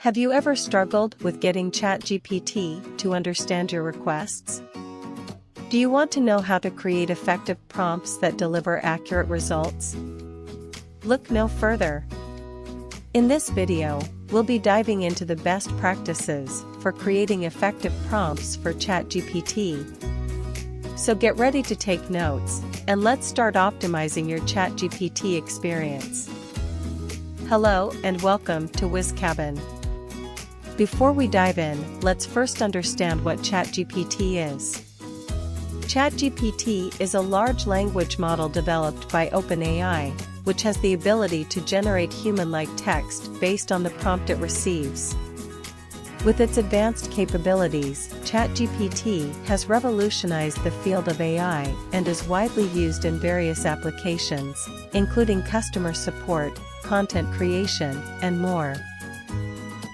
Have you ever struggled with getting ChatGPT to understand your requests? Do you want to know how to create effective prompts that deliver accurate results? Look no further. In this video, we'll be diving into the best practices for creating effective prompts for ChatGPT. So get ready to take notes, and let's start optimizing your ChatGPT experience. Hello and welcome to WizCabin. Before we dive in, let's first understand what ChatGPT is. ChatGPT is a large language model developed by OpenAI, which has the ability to generate human-like text based on the prompt it receives. With its advanced capabilities, ChatGPT has revolutionized the field of AI and is widely used in various applications, including customer support, content creation, and more.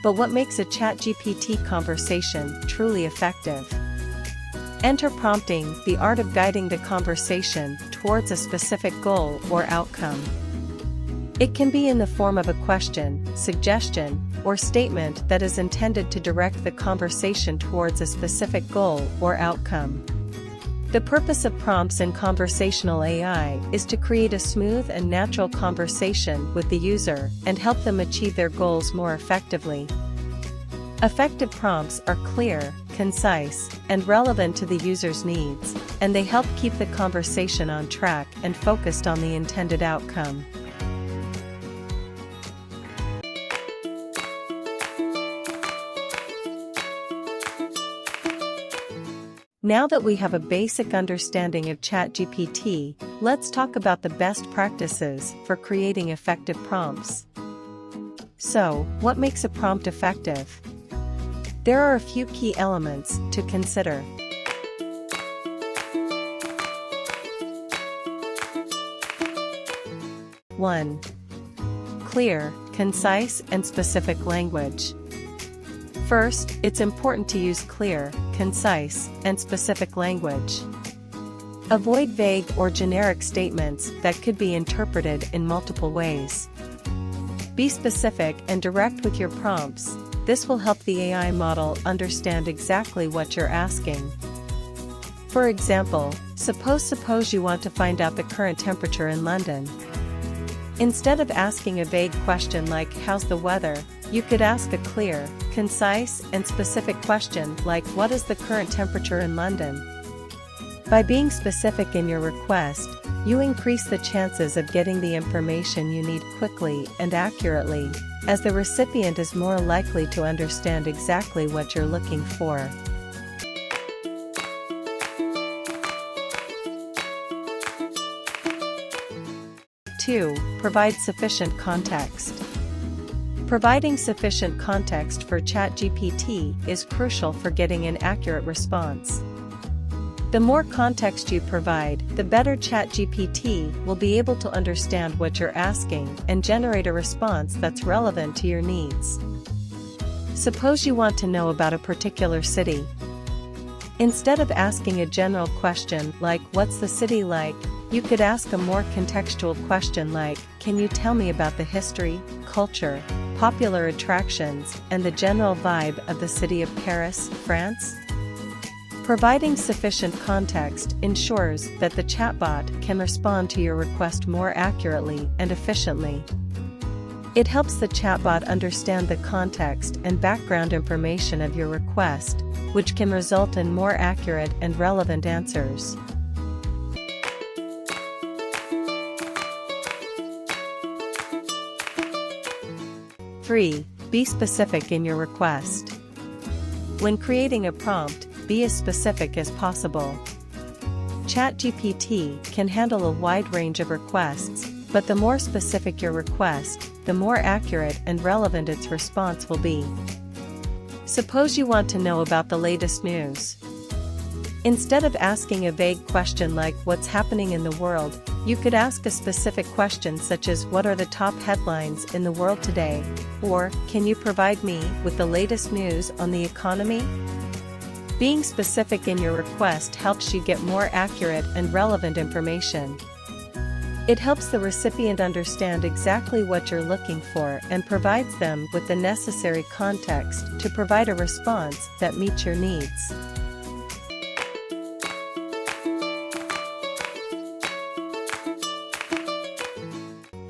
But what makes a ChatGPT conversation truly effective? Enter prompting, the art of guiding the conversation towards a specific goal or outcome. It can be in the form of a question, suggestion, or statement that is intended to direct the conversation towards a specific goal or outcome. The purpose of prompts in conversational AI is to create a smooth and natural conversation with the user and help them achieve their goals more effectively. Effective prompts are clear, concise, and relevant to the user's needs, and they help keep the conversation on track and focused on the intended outcome. Now that we have a basic understanding of ChatGPT, let's talk about the best practices for creating effective prompts. So, what makes a prompt effective? There are a few key elements to consider. One, clear, concise, and specific language. First, it's important to use clear, concise, and specific language. Avoid vague or generic statements that could be interpreted in multiple ways. Be specific and direct with your prompts. This will help the AI model understand exactly what you're asking. For example, suppose you want to find out the current temperature in London. Instead of asking a vague question like "How's the weather?" you could ask a clear, concise, and specific question like "What is the current temperature in London?" By being specific in your request, you increase the chances of getting the information you need quickly and accurately, as the recipient is more likely to understand exactly what you're looking for. 2. Provide sufficient context. Providing sufficient context for ChatGPT is crucial for getting an accurate response. The more context you provide, the better ChatGPT will be able to understand what you're asking and generate a response that's relevant to your needs. Suppose you want to know about a particular city. Instead of asking a general question like "What's the city like?" you could ask a more contextual question like "Can you tell me about the history, culture, popular attractions, and the general vibe of the city of Paris, France?" Providing sufficient context ensures that the chatbot can respond to your request more accurately and efficiently. It helps the chatbot understand the context and background information of your request, which can result in more accurate and relevant answers. 3. Be specific in your request. When creating a prompt, be as specific as possible. ChatGPT can handle a wide range of requests, but the more specific your request, the more accurate and relevant its response will be. Suppose you want to know about the latest news. Instead of asking a vague question like "What's happening in the world?" you could ask a specific question such as "What are the top headlines in the world today?" or "Can you provide me with the latest news on the economy?" Being specific in your request helps you get more accurate and relevant information. It helps the recipient understand exactly what you're looking for and provides them with the necessary context to provide a response that meets your needs.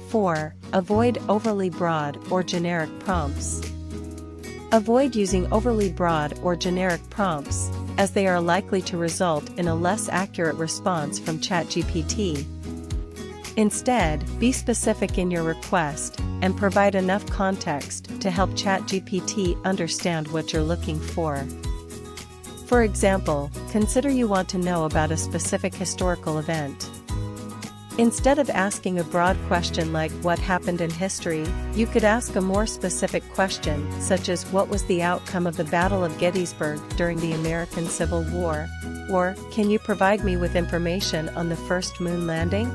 4. Avoid overly broad or generic prompts. Avoid using overly broad or generic prompts, as they are likely to result in a less accurate response from ChatGPT. Instead, be specific in your request and provide enough context to help ChatGPT understand what you're looking for. For example, consider you want to know about a specific historical event. Instead of asking a broad question like "What happened in history?" you could ask a more specific question, such as "What was the outcome of the Battle of Gettysburg during the American Civil War?" Or, "Can you provide me with information on the first moon landing?"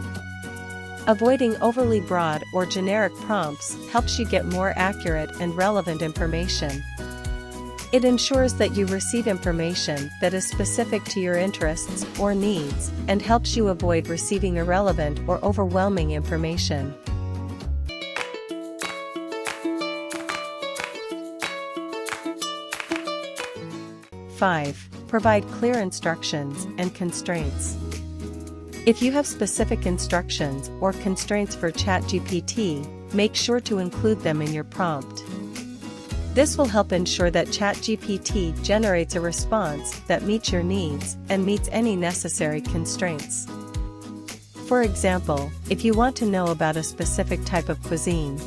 Avoiding overly broad or generic prompts helps you get more accurate and relevant information. It ensures that you receive information that is specific to your interests or needs, and helps you avoid receiving irrelevant or overwhelming information. 5. Provide clear instructions and constraints. If you have specific instructions or constraints for ChatGPT, make sure to include them in your prompt. This will help ensure that ChatGPT generates a response that meets your needs and meets any necessary constraints. For example, if you want to know about a specific type of cuisine,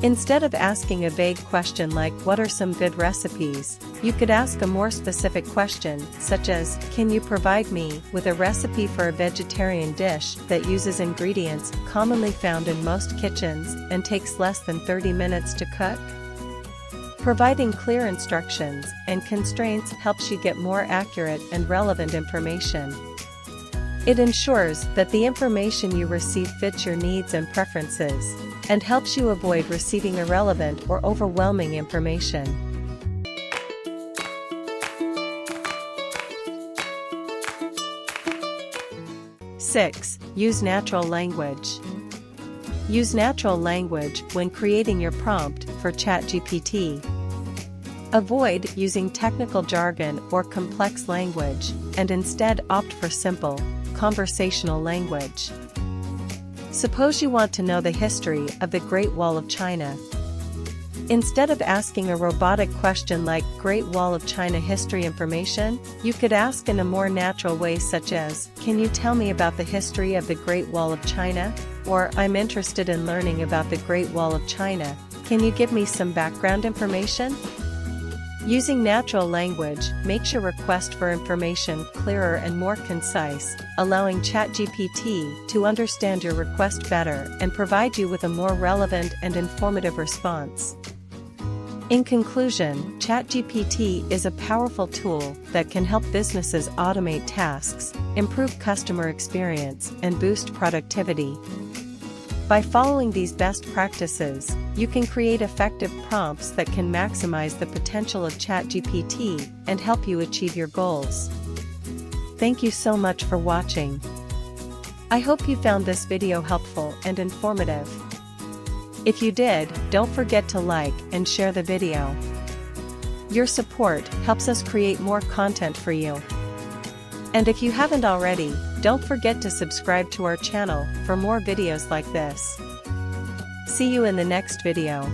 instead of asking a vague question like "What are some good recipes?" you could ask a more specific question, such as "Can you provide me with a recipe for a vegetarian dish that uses ingredients commonly found in most kitchens and takes less than 30 minutes to cook?" Providing clear instructions and constraints helps you get more accurate and relevant information. It ensures that the information you receive fits your needs and preferences, and helps you avoid receiving irrelevant or overwhelming information. 6. Use natural language. Use natural language when creating your prompt for ChatGPT. Avoid using technical jargon or complex language, and instead opt for simple, conversational language. Suppose you want to know the history of the Great Wall of China. Instead of asking a robotic question like "Great Wall of China history information?" you could ask in a more natural way, such as "Can you tell me about the history of the Great Wall of China?" Or, "I'm interested in learning about the Great Wall of China. Can you give me some background information?" Using natural language makes your request for information clearer and more concise, allowing ChatGPT to understand your request better and provide you with a more relevant and informative response. In conclusion, ChatGPT is a powerful tool that can help businesses automate tasks, improve customer experience, and boost productivity. By following these best practices, you can create effective prompts that can maximize the potential of ChatGPT and help you achieve your goals. Thank you so much for watching. I hope you found this video helpful and informative. If you did, don't forget to like and share the video. Your support helps us create more content for you. And if you haven't already, don't forget to subscribe to our channel for more videos like this. See you in the next video.